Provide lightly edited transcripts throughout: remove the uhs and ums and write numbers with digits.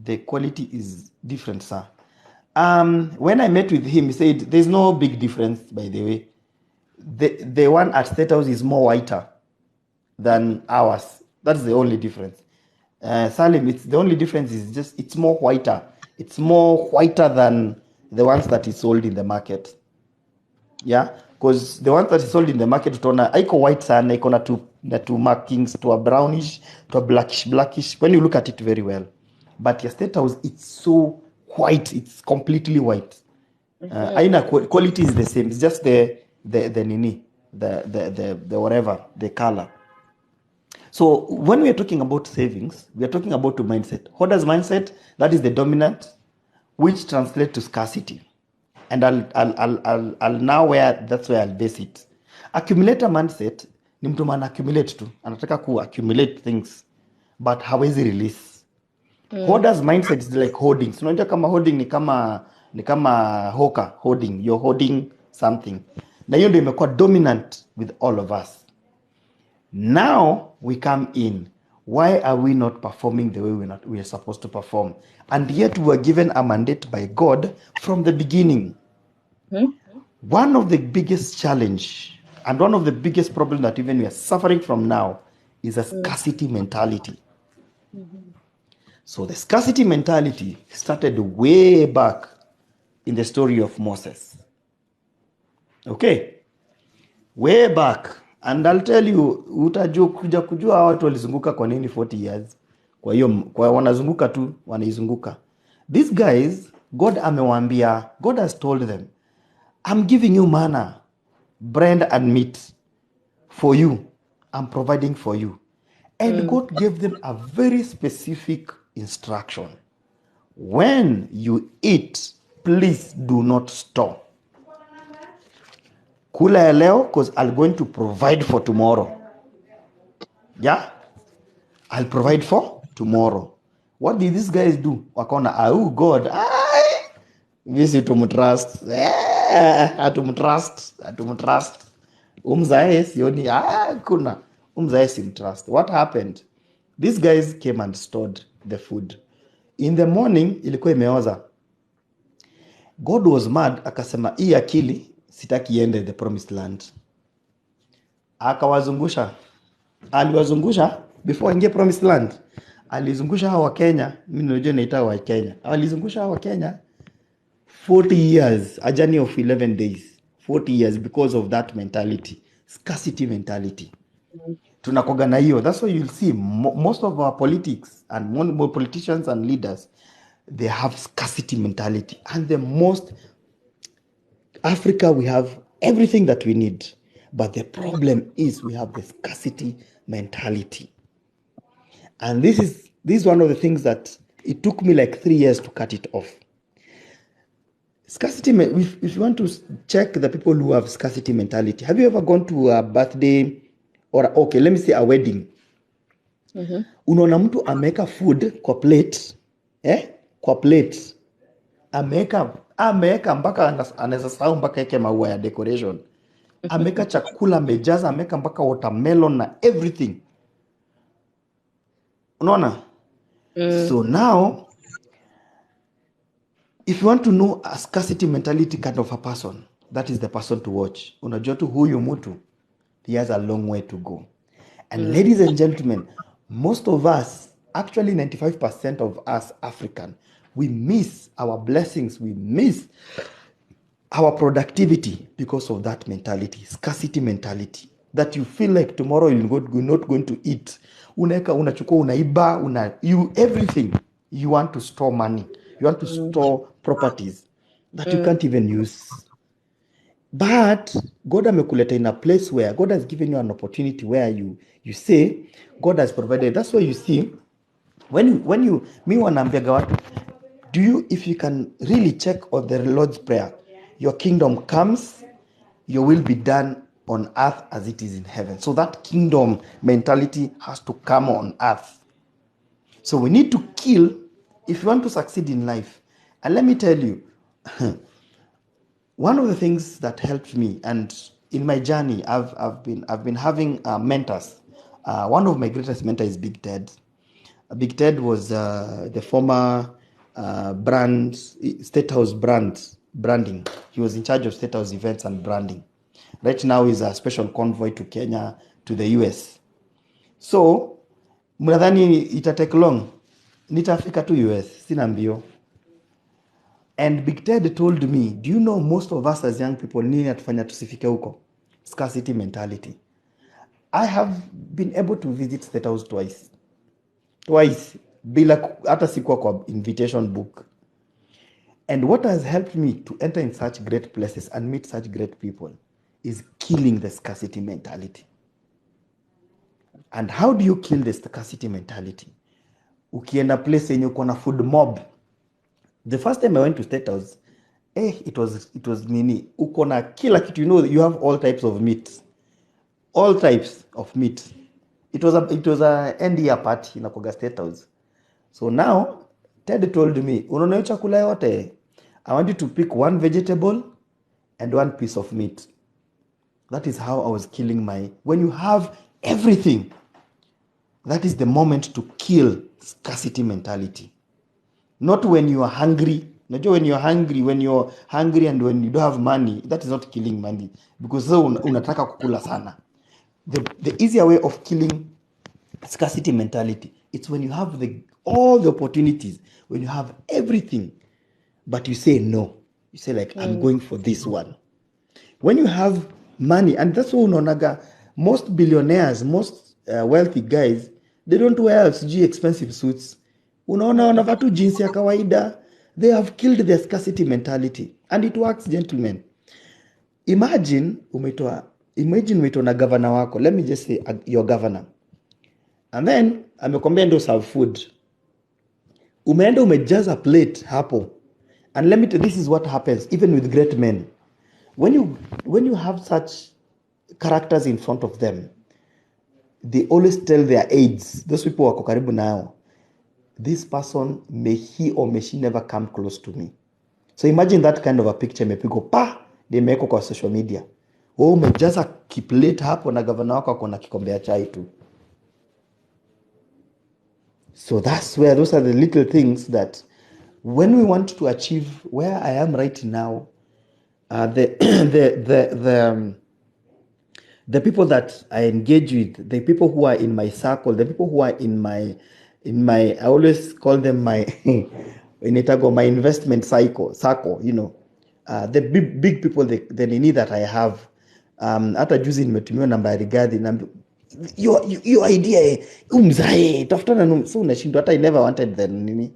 the quality is different, sir. When I met with him, he said there's no big difference, by the way. The one at State House is more whiter than ours. That's the only difference. Salim, it's the only difference is just it's more whiter. It's more whiter than the ones that is sold in the market. Yeah, because the ones that is sold in the market utaona haiko white sana, iko na two markings, to a brownish, to a blackish when you look at it very well. But your State House, it's so white, it's completely white. Aina quality is the same, it's just the nini, the whatever, the color. So when we are talking about savings, we are talking about a mindset. Hoarder's mindset, that is the dominant, which translates to scarcity. And I'll now that's where I'll base it. Accumulator mindset ni mtu man accumulate tu, anataka ku accumulate things but hawezi release. Hoarder's mindset is like hoarding. So unajua kama hoarding ni kama hawker hoarding, you're hoarding something. Na hiyo ndio imekuwa dominant with all of us. Now we come in. Why are we not performing the way we are supposed to perform? And yet we were given a mandate by God from the beginning. One of the biggest challenge and one of the biggest problems that even we are suffering from now is a scarcity mentality. So the scarcity mentality started way back in the story of Moses. Okay? Way back. And I'll tell you, kuja kujua watu walizunguka kwa nini 40 years. Kwa wanazunguka tu, wanaizunguka. These guys, God amewaambia, God has told them, I'm giving you manna, bread and meat for you. I'm providing for you. And God gave them a very specific instruction. When you eat, please do not store. Kula ya leo, because I'm going to provide for tomorrow. Yeah? I'll provide for tomorrow. What did these guys do? Wakona, oh God, this is tumtrust. Atumtrust. Umzae sioni, kuna. Umzae simtrust. What happened? These guys came and stored the food. In the morning, ilikuwa imeoza. God was mad, akasema, hii akili, sitaki iende the promised land. Akawazungusha. Aliwazungusha before ingie promised land. Alizungusha hawa Kenya, mimi najua naita wa Kenya. Alizungusha hawa Kenya 40 years, a journey of 11 days. 40 years because of that mentality, scarcity mentality. Tunakoga na hiyo. That's why you'll see most of our politics and more politicians and leaders, they have scarcity mentality. And the most Africa, we have everything that we need. But the problem is we have the scarcity mentality. And this is one of the things that it took me like 3 years to cut it off. Scarcity, if you want to check the people who have scarcity mentality, have you ever gone to a birthday or let me say a wedding? Unaona mtu ameweka food kwa plate, kwa plate. Ameweka mpaka anaweza sahau mpaka yake maua ya decoration. Ameweka chakula amejaza, ameweka mpaka watermelon na everything. Unaona? So now, if you want to know a scarcity mentality kind of a person, that is the person to watch. Unajua tu huyu mtu, he has a long way to go. And ladies and gentlemen, most of us, actually 95% of us African, we miss our blessings, we miss our productivity because of that mentality, scarcity mentality. That you feel like tomorrow you're not going to eat. Unachukua, unaiba, everything. You want to store money. You want to store properties that you can't even use. But God amekuleta in a place where God has given you an opportunity where you say, God has provided. That's why you see, when you, me wanaambiaga watu, if you can really check on the Lord's Prayer, your kingdom comes, your will be done on earth as it is in heaven. So that kingdom mentality has to come on earth. So we need to kill if you want to succeed in life. And let me tell you, one of the things that helped me, and in my journey, I've been having mentors. One of my greatest mentors is Big Ted. Big Ted was the former State House branding. He was in charge of State House events and branding. Right now he's a special convoy to Kenya, to the US. So mnadhani ita take long? Nitafika to US, sina mbio. And Big Ted told me, do you know most of us as young people, nini atufanya tusifike huko? Scarcity mentality. I have been able to visit State House twice, bila hata sikuwa kwa invitation book. And what has helped me to enter in such great places and meet such great people is killing the scarcity mentality. And how do you kill the scarcity mentality? Ukienda place yenye uko na food mob. The first time I went to State House, it was nini, uko na kila kitu, you have all types of meat. All types of meat. It was a end year party in Akoga State House. So now, Ted told me, unaona chakula yote, I want you to pick one vegetable and one piece of meat. That is how I was killing when you have everything, that is the moment to kill scarcity mentality. Not when you are hungry. Not when you're hungry and when you don't have money, that is not killing money. Because so unataka kukula sana. The easier way of killing scarcity mentality, it's when you have all the opportunities, when you have everything, but you say no. You say like, I'm going for this one. When you have money, and that's why unaonaga most billionaires, most wealthy guys, they don't wear expensive suits. Unaona wanavaa tu jeans ya kawaida. They have killed their scarcity mentality. And it works, gentlemen. Imagine umeitwa na governor wako. Let me just say your governor. And then amekwambia ndio serve food. Umeenda umejaza plate hapo. And let me tell you, this is what happens even with great men. When you have such characters in front of them, they always tell their aides, those people wako karibu nao, this person, may he or may she never come close to me. So imagine that kind of a picture imepigwa pa, imewekwa kwa social media. Umejaza kiplate hapo na governor wako ako na kikombe ya chai tu. So those are the little things that when we want to achieve where I am right now, the people that I engage with, the people who are in my circle, the people who are in my I always call them my my investment circle, the big people, the nini that I have. Hata juzi nimetumiwa namba ya Rigathi na your idea umzae tafutana, so unashindwa. Hata I never wanted the nini,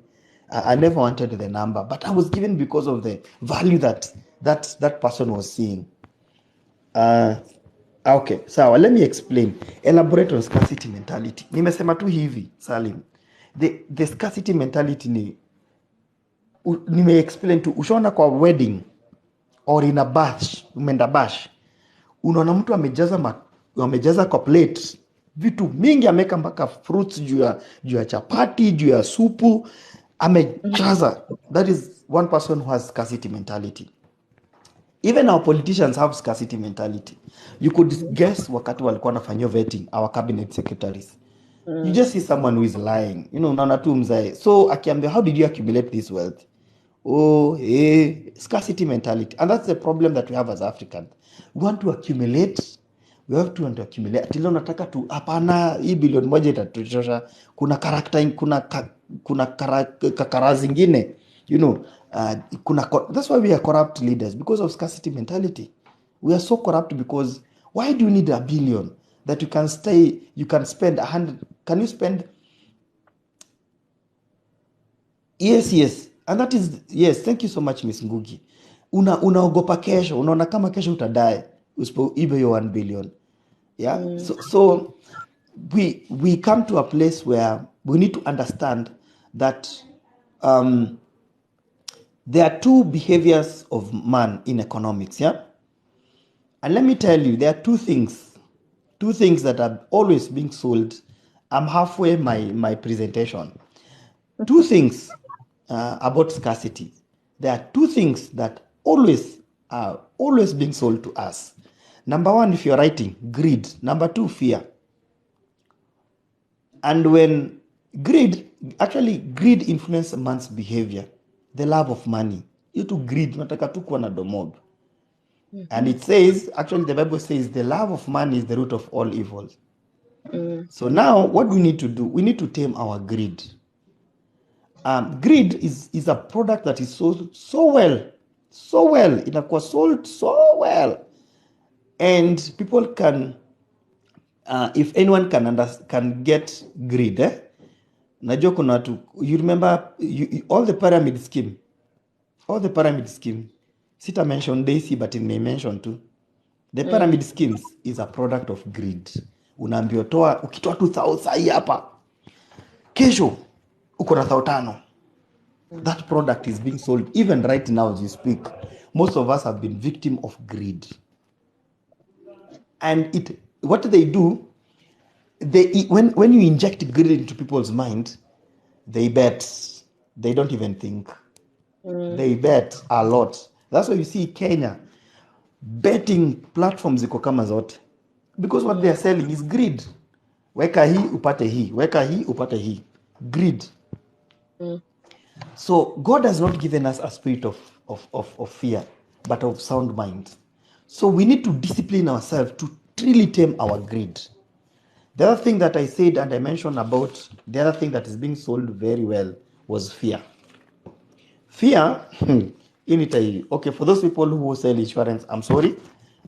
I never wanted the number, but I was given because of the value that person was seeing. Okay, sawa, let me explain. Elaborate on scarcity mentality. Nimesema tu hivi, Salim. The scarcity mentality nime explain tu. Ushaona kwa wedding or in a bash, umeenda bash, unaona mtu amejaza kwa plate vitu mingi, ameka mpaka fruits juu ya chapati, juu ya supu, amejaza. That is one person who has scarcity mentality. Even our politicians have scarcity mentality. You could guess wakati walikuwa wanafanyia vetting our cabinet secretaries. You just see someone who is lying. Unaona tu mzae. So akiambia, how did you accumulate this wealth? Scarcity mentality. And that's the problem that we have as Africans. We want to accumulate. We have to want to accumulate. Atilo nataka tu, hapana, hii bilioni moja itatutosha. Kuna character, kuna kakara zingine. That's why we are corrupt leaders, because of scarcity mentality. We are so corrupt because why do you need $1 billion that you can spend 100? Can you spend? Yes. And that is, yes, thank you so much, Miss Ngugi. Unaogopa kesho, unaona kama kesho utadai, usipoibe hiyo 1 billion. Yeah. So we come to a place where we need to understand that there are two behaviors of man in economics, yeah? And let me tell you, there are two things that are always being sold. I'm halfway my presentation. Two things about scarcity. There are two things that are always being sold to us. Number one, if you're writing, greed. Number two, fear. And when Greed influence man's behavior, the love of money. You to greed, nataka tu kuwa na domob. And it says, actually the Bible says the love of money is the root of all evil. So now what do we need to do? We need to tame our greed. Greed is a product that is sold so well, inakuwa sold so well, and people can, if anyone can get greed, najua kuna watu, you remember all the pyramid scheme, sita mention Daisy but may mention too. The pyramid schemes is a product of greed. Unaambiwa ukitoa 2,000 sahi hapa, kesho uko na 5,000. That product is being sold even right now as you speak. Most of us have been victim of greed. And what they do, when you inject greed into people's mind, they bet. They don't even think. They bet a lot. That's why you see Kenya betting platforms ziko kama zote, because what they are selling is greed. Weka hii upate hii, weka hii upate hii. Greed. So God has not given us a spirit of fear, but of sound mind. So we need to discipline ourselves to really tame our greed. The other thing that I said and I mentioned about the other thing that is being sold very well was fear. Fear, okay, for those people who sell insurance, I'm sorry.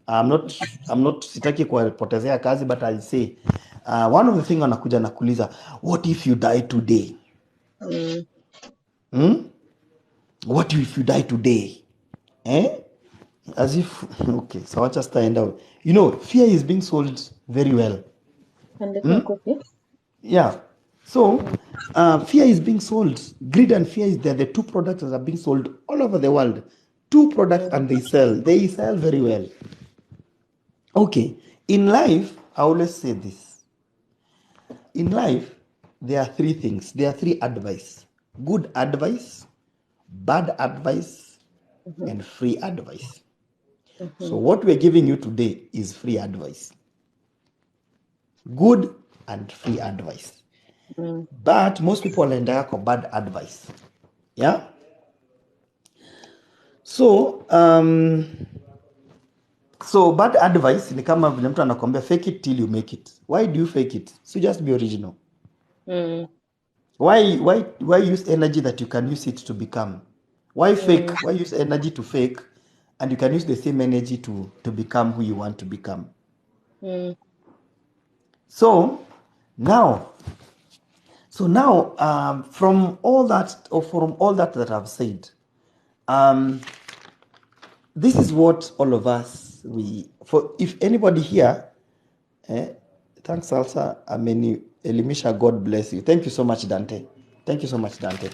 I'm not sitaki kuwapotezea kazi, but I'll say, one of the things wanakuja na kuuliza, what if you die today? What if you die today? As if, okay, so I'll just stand out. Fear is being sold very well. Yeah. So, fear is being sold. Greed and fear they're the two products that are being sold all over the world. Two products, and they sell very well. Okay. In life, I always say this. In life, there are three things. There are three advice. Good advice, bad advice, and free advice. So what we're giving you today is free advice. Good and free advice. But most people end up with bad advice. Yeah? So bad advice ni kama vile mtu anakuambia fake it till you make it. Why do you fake it? So just be original. Why use energy that you can use it to become? Why fake? Why use energy to fake and you can use the same energy to become who you want to become? So now, from all that I've said, this is what all of us if anybody here, thanks Salsa, Ameni Elimisha, God bless you. Thank you so much, Dante. Thank you so much, Dante.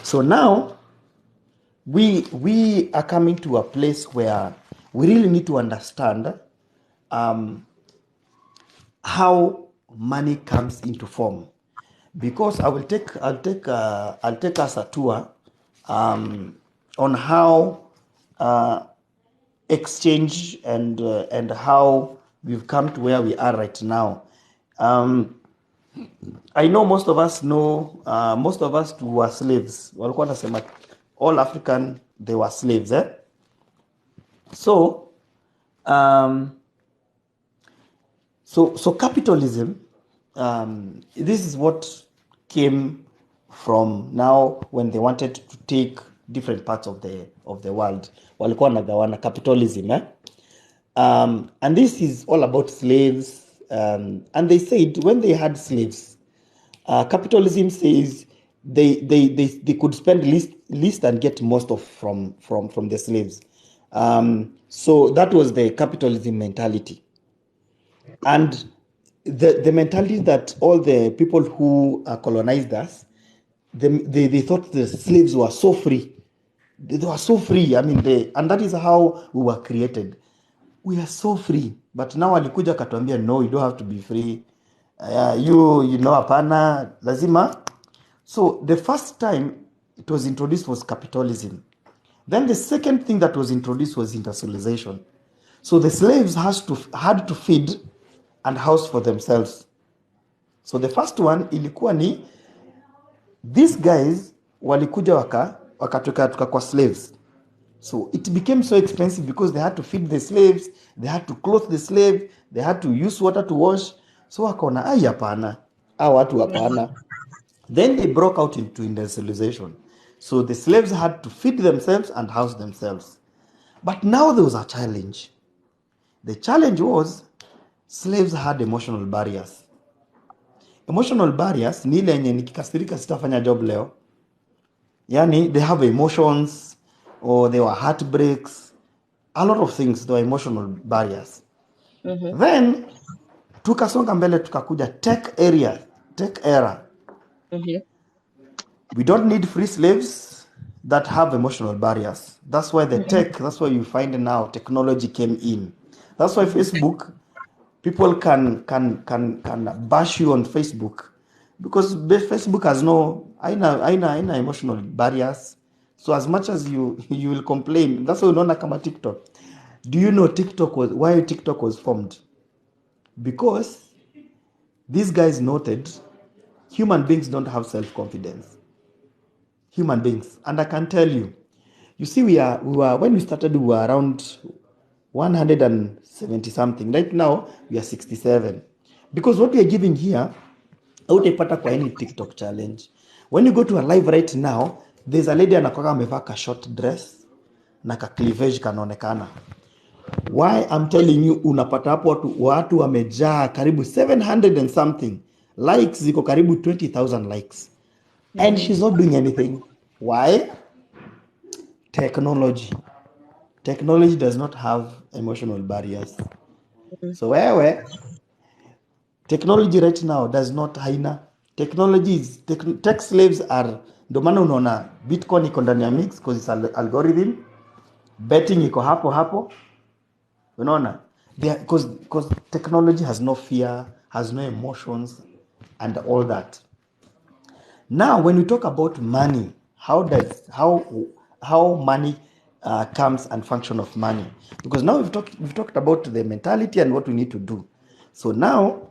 So now we are coming to a place where we really need to understand how money comes into form, because I'll take us a tour on how exchange and how we've come to where we are right now. I know most of us who were slaves. Walikuwa nasema all African, they were slaves. So capitalism, this is what came from now when they wanted to take different parts of the world. Walikuwa nagawana capitalism. And this is all about slaves. And they said when they had slaves, capitalism says they could spend least and get most from the slaves. So that was the capitalism mentality. And the mentality that all the people who colonized us, they thought the slaves were so free. They were so free. I mean, and that is how we were created. We are so free. But now alikuja katuambia, no, you don't have to be free. Hapana, lazima. So the first time it was introduced was capitalism. Then the second thing that was introduced was industrialization. So the slaves had to feed and house for themselves. So the first one ilikuwa ni these guys walikuja wakatoka kwa slaves. So it became so expensive because they had to feed the slaves, they had to clothe the slave, they had to use water to wash. So wakaona ai, hapana, hao watu hapana. Then they broke out into industrialization. So the slaves had to feed themselves and house themselves. But now there was a challenge. The challenge was slaves had emotional barriers. Emotional barriers ni ile yenye nikikasirika sitafanya job leo. Yani they have emotions or there were heartbreaks, a lot of things, there were emotional barriers. Then tukasonga mbele tukakuja tech era. We don't need free slaves that have emotional barriers. That's why that's why you find now technology came in. That's why Facebook, people can bash you on Facebook because Facebook has no aina emotional barriers. So as much as you will complain, that's why unaona kama TikTok. Do you know why TikTok was formed? Because these guys noted human beings don't have self-confidence. Human beings. And I can tell you, see, we were when we started, we were around 170 something. Right now, we are 67. Because what we are giving here, hautaipata kwa any TikTok challenge. When you go to a live right now, there's a lady anakwaka amevaa ka short dress na ka cleavage kanaonekana. Why I'm telling you, unapata hapo watu wamejaa karibu 700 and something. Likes ziko karibu 20,000 likes. And she's not doing anything. Why? Technology. Technology does not have emotional barriers. So technology right now does not haina. Technology is tech slaves are, ndo maana unaona Bitcoin iko ndani ya mix because it's algorithm. Betting iko hapo. Unaona? Because technology has no fear, has no emotions and all that. Now, when we talk about money, how money comes and function of money? Because now we've talked about the mentality and what we need to do. So now,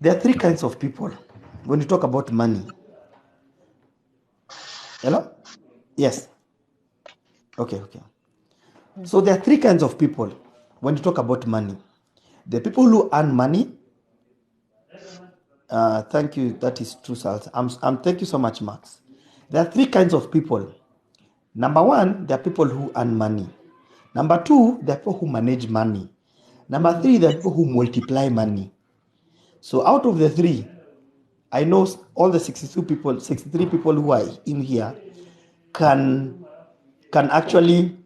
there are three kinds of people when you talk about money. Hello? Yes. Okay. So there are three kinds of people when you talk about money. The people who earn money. Thank you. That is true, Salt. Thank you so much, Max. There are three kinds of people. Number one, there are people who earn money. Number two, there are people who manage money. Number three, there are people who multiply money. So out of the three, I know all the 63 people who are in here can actually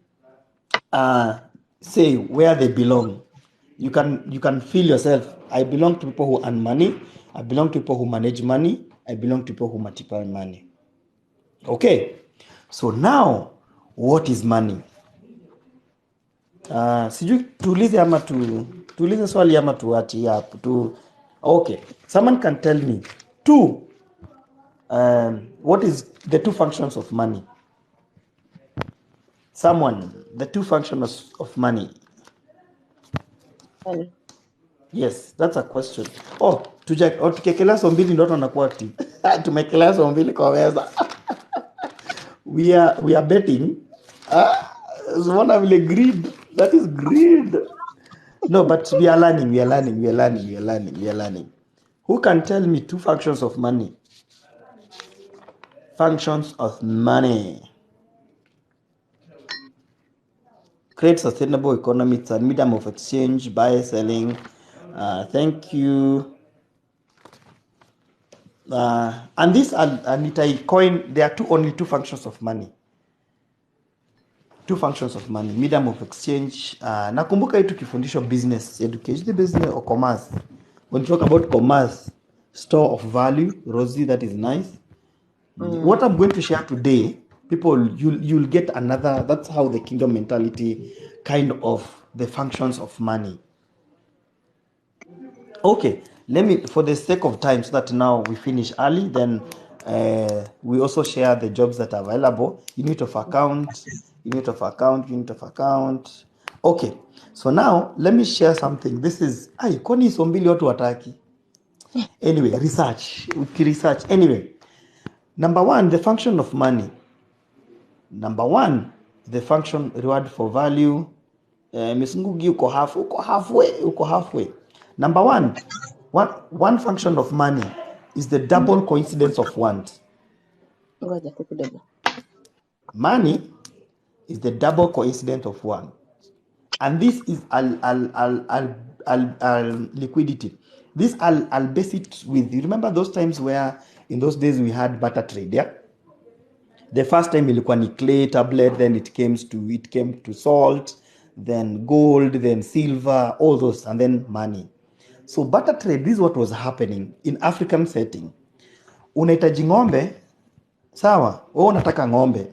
say where they belong. You can feel yourself. I belong to people who earn money. I belong to people who manage money. I belong to people who multiply money. Okay. So now, what is money? Sijui tuulize swali ama tuachi hapo tu. Okay. Someone can tell me what is the two functions of money? Someone, the two functions of money. Money. Yes, that's a question. Tukekelea so mbili ndio tunakuwa active. Tumekelea so mbili kwa meza. We are betting. One vile greed. That is greed. No, but we are learning. Who can tell me two functions of money? Functions of money. Create sustainable economy. It's a medium of exchange, buy, selling. Thank you. And this Anita coin, there are only two functions of money. Two functions of money, medium of exchange. Nakumbuka hii tukifundishwa business education, business or commerce. When you talk about commerce, store of value, Rosie, that is nice. What I'm going to share today, people, you'll get another. That's how the kingdom mentality, kind of the functions of money. Okay, let me, for the sake of time, so that now we finish early, then we also share the jobs that are available. Unit of account. Okay, so now let me share something. This is kwani hizo mbili watu wataki. Anyway, research. Anyway, number one, the function of money. Number one, the function reward for value. Miss Ngugi uko halfway. Number one function of money is the double coincidence of want. Ngoja tu kidogo. Money is the double coincidence of want. And this is liquidity. This I'll base it with, you remember those times where in those days we had barter trade, yeah? The first time ilikuwa ni clay tablet, then it came to salt, then gold, then silver, all those, and then money. So barter trade, this is what was happening in African setting. Unahitaji ng'ombe, sawa? Wewe unataka ng'ombe.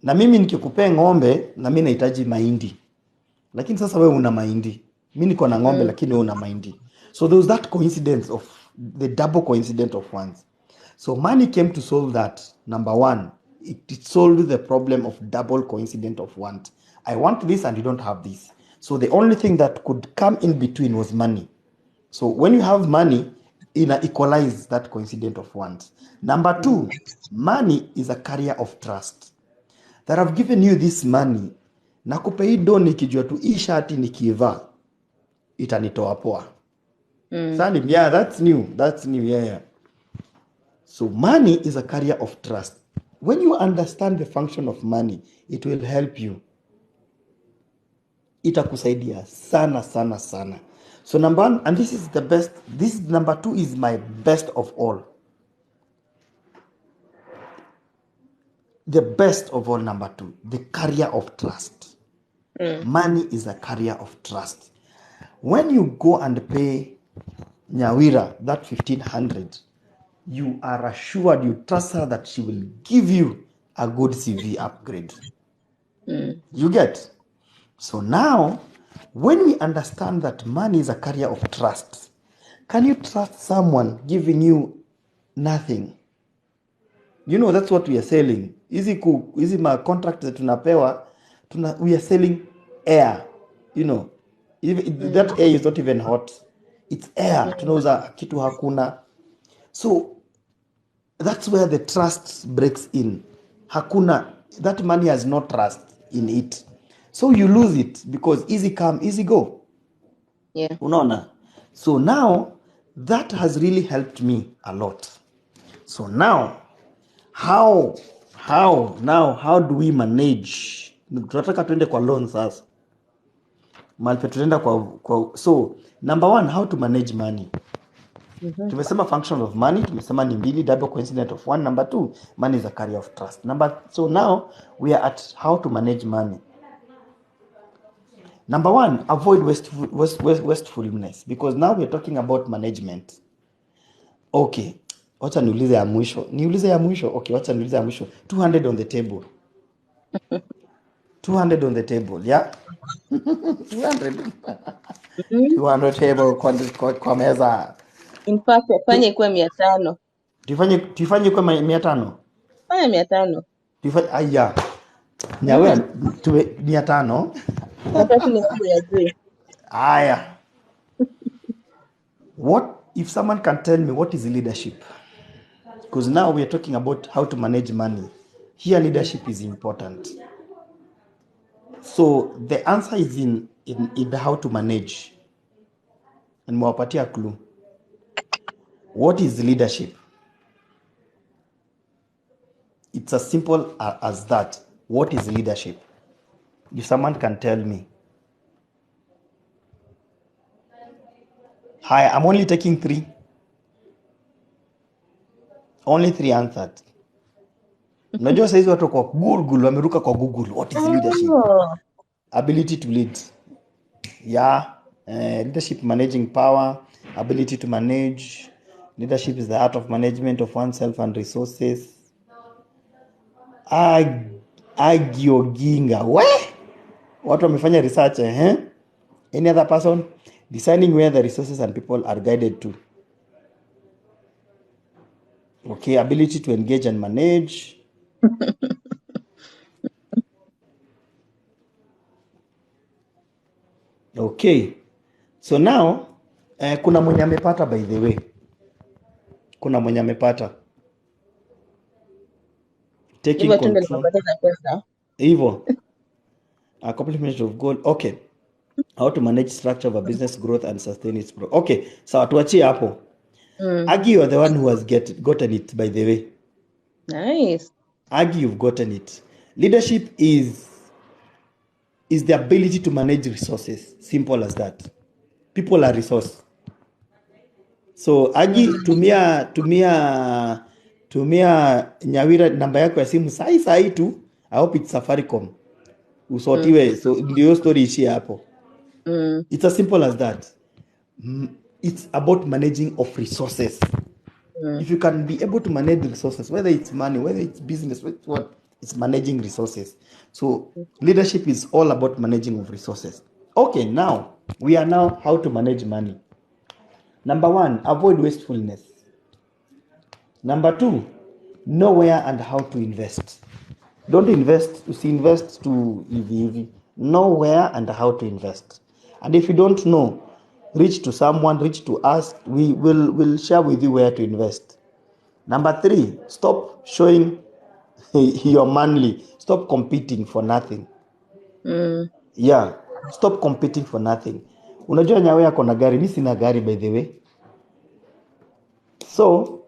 Na mimi nikikupea ng'ombe, na mimi nahitaji mahindi. Lakini sasa wewe una mahindi. Mimi niko na ng'ombe lakini wewe una mahindi. So there was that coincidence of the double coincidence of ones. So money came to solve that. Number one, it solved the problem of double coincidence of want. I want this and you don't have this. So the only thing that could come in between was money. So when you have money, equalize that coincidence of want. Number two, money is a carrier of trust. That I've given you this money, nakupa hii do nikijua tu hii shati nikivaa itanitoa poa. Yeah, that's new. Yeah. So money is a carrier of trust. When you understand the function of money, it will help you. Itakusaidia sana. So number one, and this is the best, this number two is my best of all. The best of all, number two, the carrier of trust. Money is a carrier of trust. When you go and pay Nyawira that 1,500, you are assured, you trust her that she will give you a good CV upgrade. You get? So now, when we understand that money is a carrier of trust, can you trust someone giving you nothing? You know, that's what we are selling. Hizi ma contract that tunapewa, we are selling air. You know, that air is not even hot. It's air. Tunauza kitu hakuna. So that's where the trust breaks in. Hakuna. That money has no trust in it. So you lose it because easy come, easy go. Yeah. Unaona? So now, that has really helped me a lot. So now, how do we manage? Tunataka tuende kwa loan sasa. Malpe tunaenda kwa so number one, how to manage money. Tumesema function of money, tumesema ni mbili, double coincidence of one. Number two, money is a carrier of trust. So now we are at how to manage money. Number one, avoid wastefulness, because now we're talking about management. Okay, wacha niulize ya mwisho. Okay, wacha niulize ya mwisho. 200 on the table. 200 on the table, yeah? 200. 200 table kwa meza. In fact, fanye kuwe 500. Tufanye kwa 500. Fanye 500. Aya. Nyawe 500. Nataka ni mambo ya juu. Aya. What if someone can tell me what is leadership? Because now we are talking about how to manage money. Here leadership is important. So the answer is in the how to manage. And mwapatia clue. What is leadership? It's as simple as that. What is leadership? If someone can tell me. Hi, I'm only taking 3. Only 3 answered. Unajua saizi watu kwa Google wameruka kwa Google. What is leadership? Ability to lead. Yeah. Leadership, managing power, ability to manage. Leadership is the art of management of oneself and resources. Agioginga. Watu wamefanya research, Any other person? Deciding where the resources and people are guided to. Okay, ability to engage and manage. Okay, so now kuna mwenye amepata, by the way, kuna mwenye amepata taking Hivyo tu ndio control nikapoteza pesa. hivyo accomplishment of goal. Okay, how to manage structure of a business growth and sustain its growth. Okay, sawa, tuachie hapo. Agi, you are the one who has gotten it, by the way. Nice. Agi, you've gotten it. Leadership is the ability to manage resources. Simple as that. People are resource. So Agi, tumia Nyawira namba yako ya simu sai tu. I hope it's Safaricom. Usotiwe, so ndio story ishie hapo. It's as simple as that. It's about managing of resources. If you can be able to manage the resources, whether it's money, whether it's business, whether it's what, it's managing resources. So leadership is all about managing of resources. Okay, now we are now how to manage money. Number 1, avoid wastefulness. Number 2, know where and how to invest. Don't invest to hivi. Know where and how to invest. And if you don't know, reach to someone, reach to us. We will share with you where to invest. Number 3, stop showing you're manly. Stop competing for nothing. Yeah, stop competing for nothing. Unajua Nyawe ako na gari, mimi sina gari, by the way. So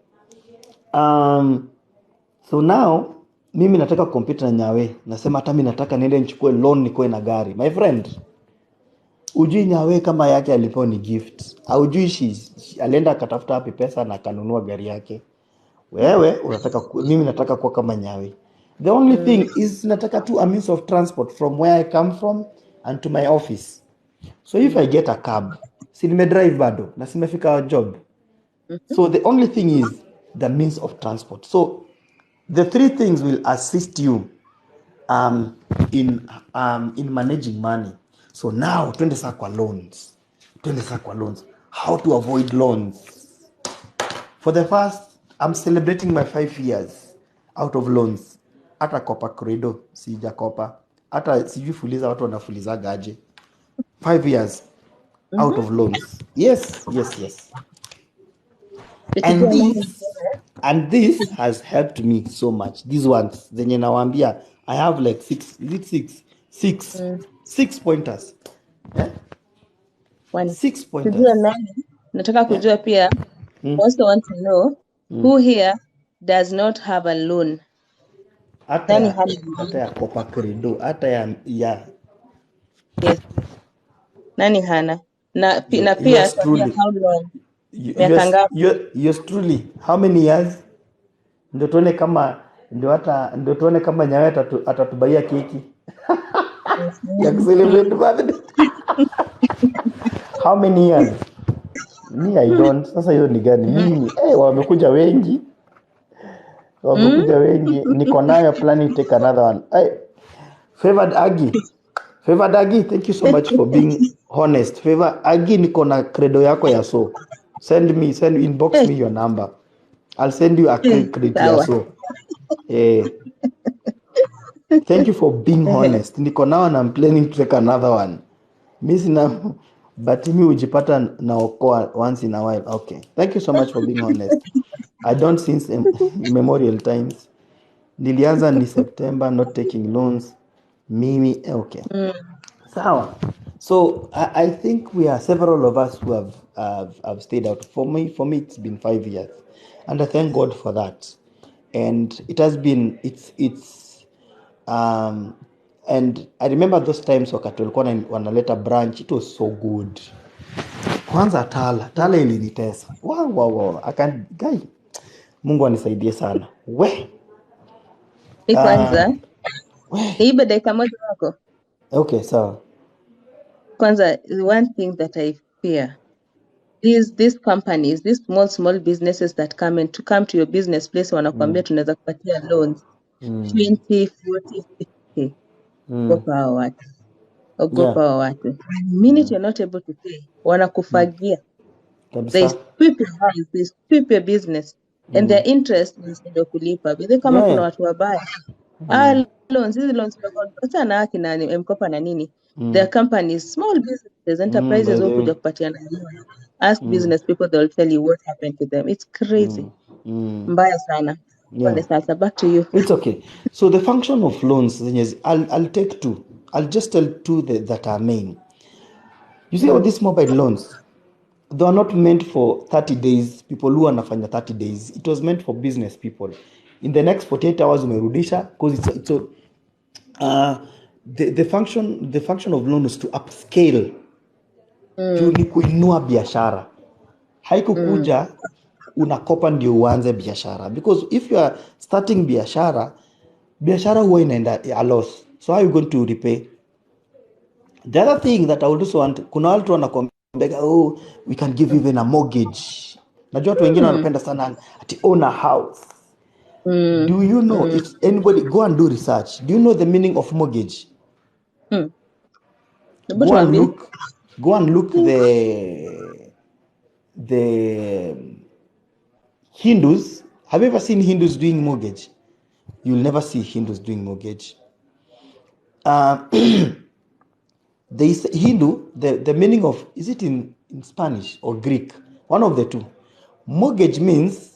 now mimi nataka compete na Nyawe. Nasema hata mimi nataka niende nichukue loan nikoe na gari. My friend, ujui Nyawe kama yake alipo ni gift. Haujui alienda akatafuta hapi pesa na akanunua gari yake. Wewe unataka mimi nataka kuwa kama Nyawe. The only thing is nataka tu a means of transport from where I come from and to my office. So if I get a cab, si nimedrive bado na simefika job. So the only thing is the means of transport. So the 3 things will assist you in managing money. So now twende sasa kwa loans. How to avoid loans. For the first, I'm celebrating my 5 years out of loans. Hata kopa credo sijakopa. Hata sijui fuliza watu wanafulizaga aje. 5 years out of loans. Yes. And this has helped me so much. These ones, zenye nawaambia, I have like 6 pointers. Yeah? 6 pointers. Kujua nani? Nataka kujua pia. Also want to know who here does not have a loan. Hata ya kopa credo, hata ya Yes. Nani hana? Na pia how long? Yours truly, how many years? Ndio tuone kama Nyawe atatubaia keki ya celebrate birthday. How many years? Me, I don't. Sasa hiyo ni gani? Mimi wamekuja wengi. Niko nayo planning to take another one. Favored Agi, thank you so much for being honest. Favored Agi, niko na credo yako ya so. Inbox me your number. I'll send you a credit ya so. Thank you for being honest. Niko now and I'm planning to take another one. But me ujipata naokoa once in a while. Okay. Thank you so much for being honest. I don't since memorial times. Nilianza ni September, not taking loans. Mimi, okay. Sawa. So I think we are several of us who have stayed out. For me, it's been 5 years. And I thank God for that. And it has been, and I remember those times wakati walikuwa wanaleta branch, it was so good. Kwanza Tala ilinitesa. Wow. Guy, Mungu anisaidie sana. Kwanza ibe dakika moja wako. Okay, so Kwanza, one thing that I fear is these companies, these small businesses that come to your business place, wanakuambia tunaweza kupatia loans 20, 40, 50. Ogopa watu. The minute you're not able to pay, wanakufagia. They sweep your house, they sweep your business, and their interest is ndio kulipa. But kama kuna watu wabaya, Loans, hizi loans acha na haki na mkopa na nini. There are companies, small businesses, enterprises By the who kuja way. kupatiana loan. Ask business people, they'll tell you what happened to them. It's crazy. Mbaya sana. Yeah. Pole sasa, back to you. It's okay. So the function of loans, I'll take two. I'll just tell two that are main. You see all these mobile loans, they are not meant for 30 days, people who wanafanya 30 days. It was meant for business people. In the next 48 hours umerudisha, because it's the function of loan is to upscale. Ni kuinua biashara. Haikukuja unakopa ndio uanze biashara, because if you are starting biashara huwa inaenda a loss, so how are you going to repay? The other thing that I would also want, kuna watu wanakwambia we can give even a mortgage. Najua watu wengine wanapenda sana ati own a house. Do you know, if anybody go and do research, do you know the meaning of mortgage? Go and look the Hindus. Have you ever seen Hindus doing mortgage? You'll never see Hindus doing mortgage. They say Hindu, the meaning of, is it in Spanish or Greek? One of the two. Mortgage means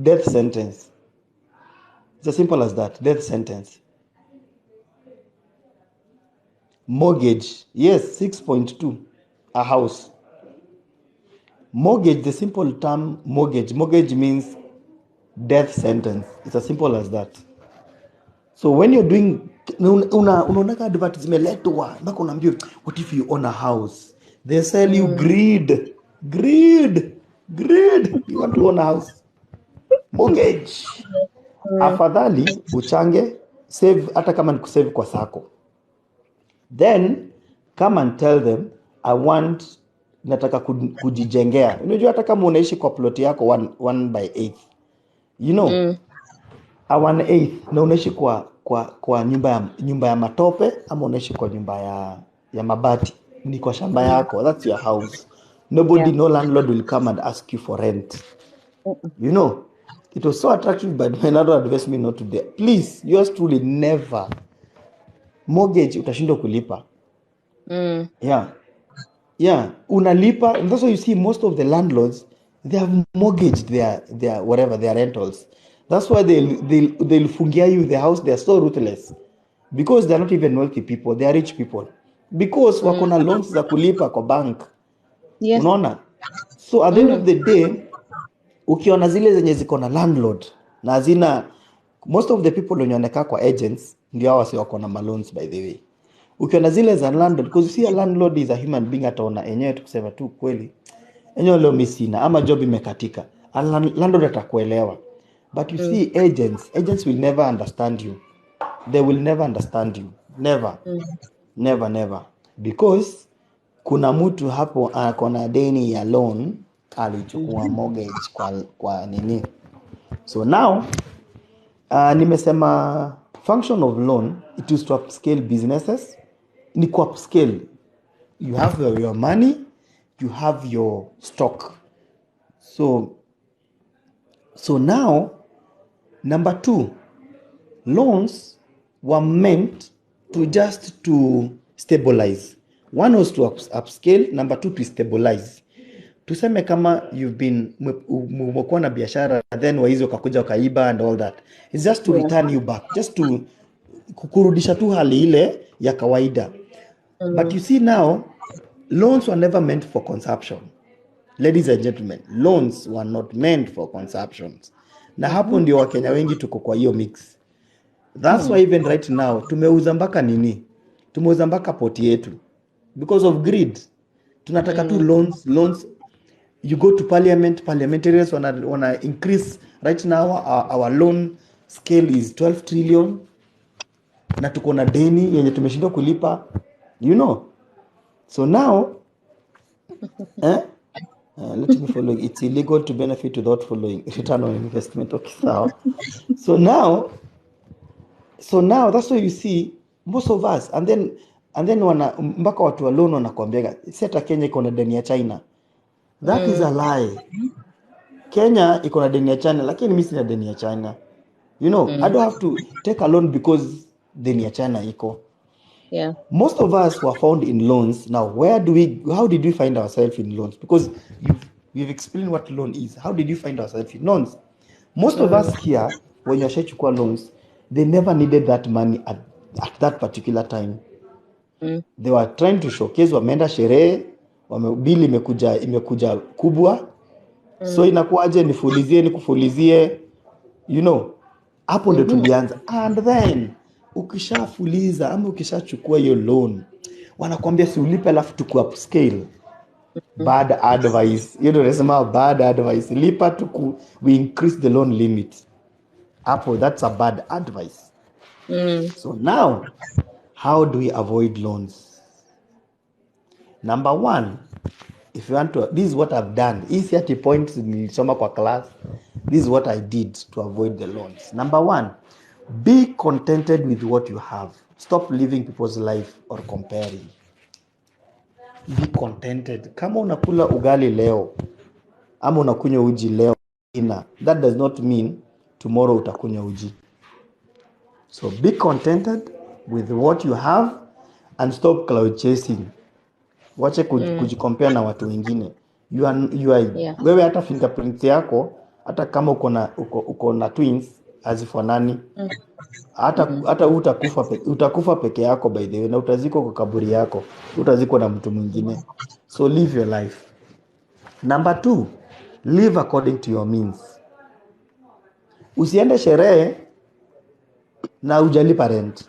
death sentence. It's as simple as that, death sentence. Mortgage, yes, 6.2, a house. Mortgage, the simple term mortgage means death sentence. It's as simple as that. So when you're doing, unaonaka advert zimeletwa mpaka unaambia, what if you own a house? They sell you greed. You want to own a house? Mortgage. Afadhali uchange, save, hata kama ni kusave kwa sako. Then come and tell them, nataka kujijengea. Unajua hata kama unaishi kwa plot yako 1/8, you know, a 1/8 na unaishi kwa nyumba ya matope, ama unaishi kwa nyumba ya mabati, ni kwa shamba yako, that's your house. Nobody, no landlord will come and ask you for rent. You know, it was so attractive, but my landlord advised me not to do. Please, yours truly, never. Mortgage utashindwa kulipa. Yeah, unalipa, and that's why you see most of the landlords, they have mortgaged their whatever, their rentals. That's why they'll fungia you the house. They're so ruthless, because they're not even wealthy people, they are rich people, because wako na loans za kulipa kwa bank. Yes. Unaona? So at the end of the day, ukiona zile zenye ziko na landlord na hazina, most of the people wenye wanakaa kwa agents ndio hao wasi wako na loans, by the way. Ukiona zile za landlord, because you see a landlord is a human being, ataona enyewe tukusema tu kweli, enyewe leo mimi sina ama job imekatika, landlord atakuelewa. But you see agents will never understand you. They will never understand you. Never. Never. Because kuna mtu hapo akona deni ya loan, alichukua mortgage kwa nini. So now nimesema function of loan, it is to upscale businesses. Ni ku upscale. You have your money, you have your stock. So now, number 2, loans were meant to stabilize. One was to upscale, number 2 to stabilize. Tuseme kama you've been umekuwa na biashara, then waizi wakakuja wakaiba and all that. It's just to return you back, just to kukurudisha tu hali ile ya kawaida. But you see now, loans were never meant for consumption. Ladies and gentlemen, loans were not meant for consumptions. Na hapo ndio Wakenya wengi tuko kwa hiyo mix. That's why even right now tumeuza mpaka nini? Tumeuza mpaka poti yetu because of greed. Tunataka tu loans. You go to parliamentarians wana increase. Right now our loan scale is 12 trillion. Na tuko na deni yenye tumeshindwa kulipa, you know. So now let me follow. It's illegal to benefit without following return on investment. Okay, sawa. So now that's why you see most of us, and then mpaka watu wa loan wanakuambia seta Kenya iko na deni ya China. That is a lie. Kenya iko na deni ya China, lakini mimi sina deni ya China. You know, I don't have to take a loan because the niachana iko. Yeah. Most of us were found in loans. Now, how did we find ourselves in loans? Because we've explained what loan is. How did you find ourselves in loans? Most of us here, when you're shachukua loans, they never needed that money at that particular time. They were trying to showcase, wameenda sherehe, bili imekuja kubwa. So inakuaje nikufulizie, you know, hapo ndio tulianza. And then ukishafuliza ama ukishachukua hiyo loan, wanakuambia si ulipe alafu tuku upscale. Bad advice. You know, nasema bad advice. Lipa we increase the loan limit. Hapo, that's a bad advice. So now, how do we avoid loans? Number one, if you want to, this is what I've done. Easy at the points nilisoma kwa class. This is what I did to avoid the loans. Number one, be contented with what you have. Stop living people's life or comparing. Be contented. Kama unakula ugali leo, ama unakunywa uji leo, that does not mean tomorrow utakunywa uji. So be contented with what you have and stop cloud chasing. Wache kujicompare na watu wengine. You are wewe hata fingerprint yako, hata kama uko na twins hazifanani. Hata utakufa peke yako by the way, na utazikwa kwa kaburi yako, utazikwa na mtu mwingine. So live your life. Number two, live according to your means. Usiende sherehe na hujalipa rent.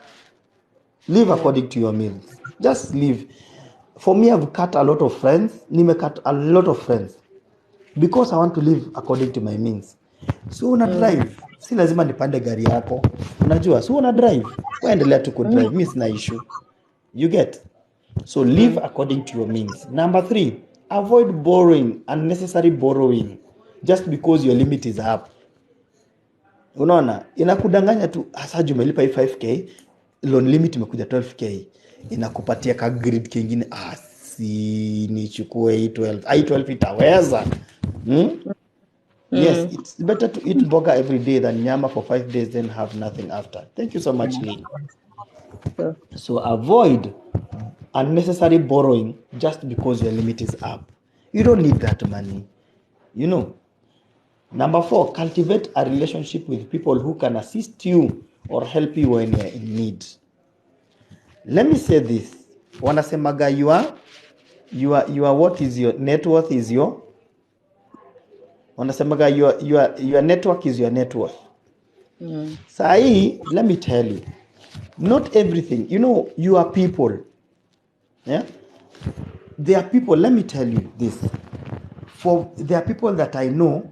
Live according to your means. Just live. For me, I've cut a lot of friends. Nimecut a lot of friends because I want to live according to my means. So una drive, si lazima nipande gari yako. Unajua, so una drive, waendelea tu ku drive, mimi sina issue. You get? So live according to your means. Number three, avoid borrowing, unnecessary borrowing just because your limit is up. Unaona, inakudanganya tu, hasa umelipa 5k, loan limit imekuja 12k. Inakupatia ka grid kingine, si nichukue hii 12 itaweza. Yes, it's better to eat mboga every day than nyama for 5 days then have nothing after. Thank you so much, Lynn. So avoid unnecessary borrowing just because your limit is up. You don't need that money. You know. Number 4, cultivate a relationship with people who can assist you or help you when you're in need. Let me say this. Wanasemaga your what is your net worth is your. Wanasemaga your network is your net worth. Sai, let me tell you. Not everything. You know, you are people. Yeah? There are people, let me tell you this. There are people that I know,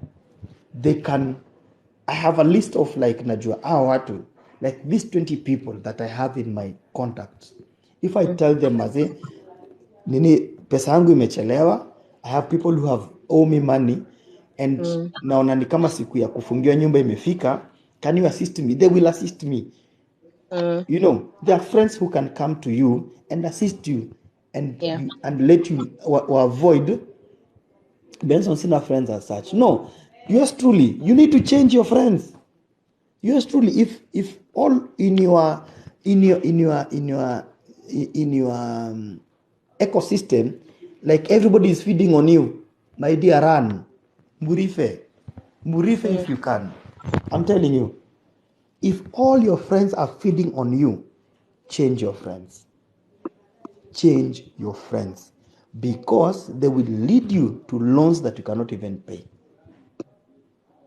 I have a list of like najua watu, like these 20 people that I have in my contacts. If I tell them maze nini pesa yangu imechelewa, I have people who have owe me money and naona ni kama siku ya kufungiwa nyumba imefika, can you assist me? They will assist me. You know, there are friends who can come to you and assist you and let you avoid Benson Sina friends as such. No, yours truly, you need to change your friends. Yours truly, if all in your ecosystem, like everybody is feeding on you, my dear, run. Murife if you can. I'm telling you, if all your friends are feeding on you, change your friends. Change your friends. Because they will lead you to loans that you cannot even pay.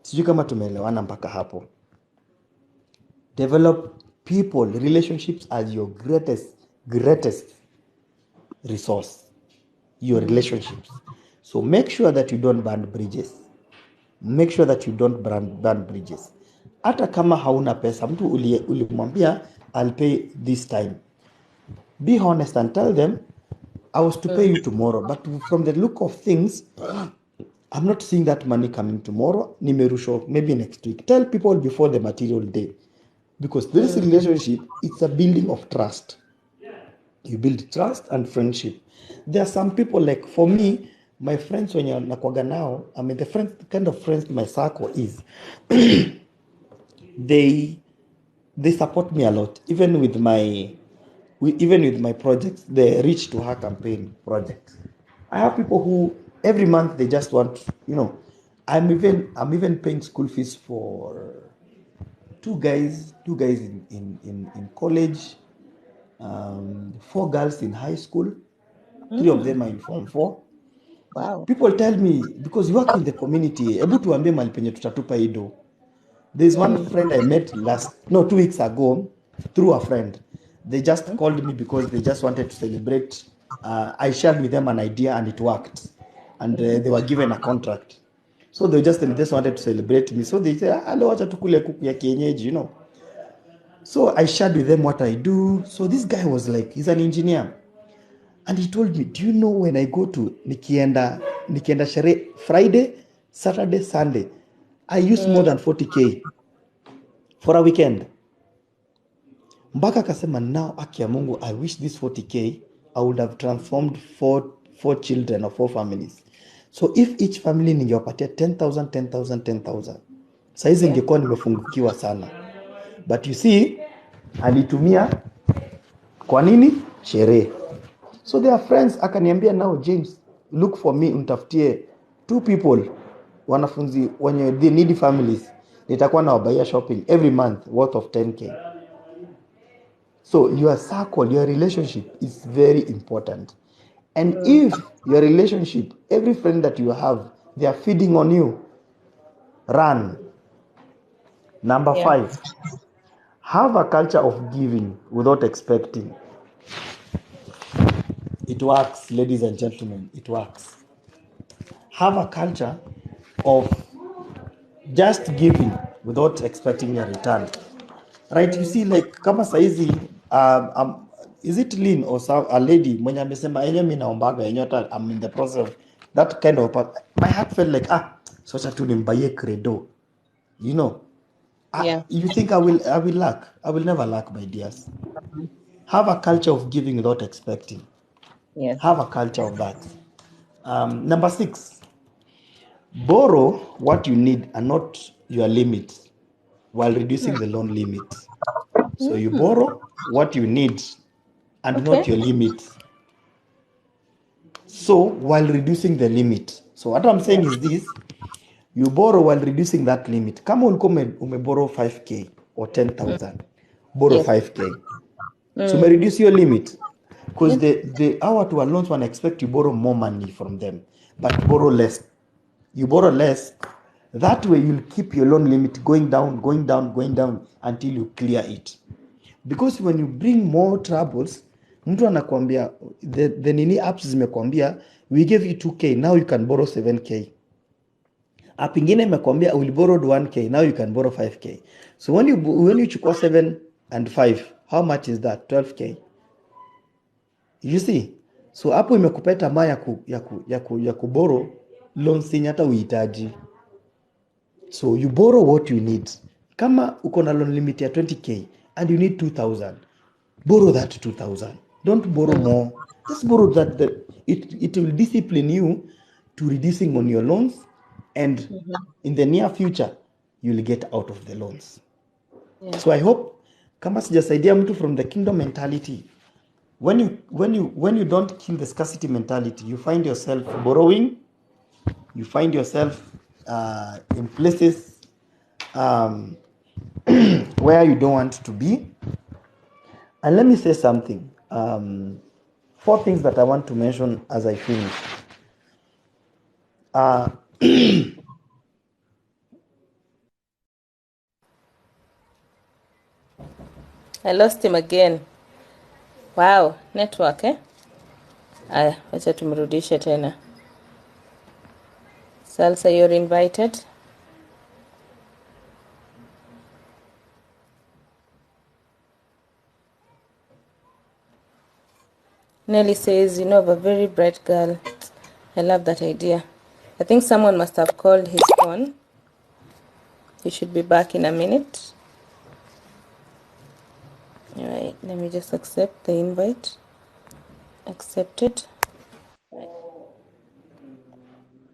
Sijui kama tumeelewana mpaka hapo. Develop people, relationships as your greatest resource. Your relationships. So make sure that you don't burn bridges. Make sure that you don't burn bridges. Hata kama hauna pesa, mtu ulimwambia I'll pay this time. Be honest and tell them I was to pay you tomorrow, but from the look of things, I'm not seeing that money coming tomorrow. Nimerusho, maybe next week. Tell people before the material day. Because this relationship, it's a building of trust. You build trust and friendship. There are some people, like for me, my friends when you're nakwaga now, I mean the kind of friends my circle is they support me a lot, even with my projects, the Reach to Her campaign project. I have people who every month they just want, I'm even paying school fees for two guys in college, 4 girls in high school, 3 of them are in Form 4. Wow. People tell me, because you work in the community, hebu tuambie mahali penye tutatupa hii do. There's one friend I met 2 weeks ago through a friend. They just called me because they just wanted to celebrate. I shared with them an idea and it worked. And they were given a contract. So they just wanted to celebrate me. So they said, "Hello, wacha tukule kuku ya kienyeji, So I shared with them what I do. So this guy was like, he's an engineer. And he told me, do you know when I go to nikienda sherehe Friday, Saturday, Sunday, I use more than 40K for a weekend. Mpaka akasema, now aki ya Mungu, I wish this 40K I would have transformed four children or 4 families. So if each family ningewapatia 10,000 saizi ningekuwa nimefungukiwa sana. But you see, alitumia kwa nini? Sherehe. So their friends akaniambia, now James, look for me, unitafutie 2 people wanafunzi wenye the needy families, nitakuwa nawabaia shopping every month worth of 10K. So your circle, your relationship is very important. And if your relationship, every friend that you have, they are feeding on you, run. Number 5, have a culture of giving without expecting. It works, ladies and gentlemen, it works. Have a culture of just giving without expecting a return. Right? You see, like kama saizi, is it Lynn or a lady mwenye amesema enye mimi naombaga enye hata I'm in the process of that kind of my heart felt like socha tu nimbaie credo. You think I will lack? I will never lack, my dears. Have a culture of giving without expecting. Yes. Have a culture of that. Number 6, borrow what you need and not your limit while reducing the loan limit. So you borrow what you need and not your limit. So while reducing the limit. So what I'm saying is this, you borrow while reducing that limit. Kama ulikuwa umeborrow 5K or 10,000, borrow 5K. So may reduce your limit. Because our to loans one expect you borrow more money from them, but borrow less. You borrow less. That way you'll keep your loan limit going down until you clear it. Because when you bring more troubles, mtu anakuambia the nini apps zimekwambia we gave you 2K, now you can borrow 7K. App ingine imekwambia we borrowed 1K, now you can borrow 5K. So when you chukua 7 and 5, how much is that? 12K. You see? So hapo imekupea tamaa ya kuborrow loans yenye hata uhitaji. So you borrow what you need. Kama uko na loan limit ya 20K and you need 2,000, borrow that 2,000. Don't borrow more. Just borrow that. It will discipline you to reducing on your loans, and in the near future you'll get out of the loans. So I hope kama sijasaidia mtu from the kingdom mentality, when you don't kill the scarcity mentality, you find yourself borrowing, you find yourself in places where you don't want to be. And let me say something, 4 things that I want to mention as I finish. I lost him again. Wow, network Aya, wacha tumrudishe tena. Salsa, you're invited. Nelly says, you know, of a very bright girl. I love that idea. I think someone must have called his phone. He should be back in a minute. All right, let me just accept the invite. Accepted.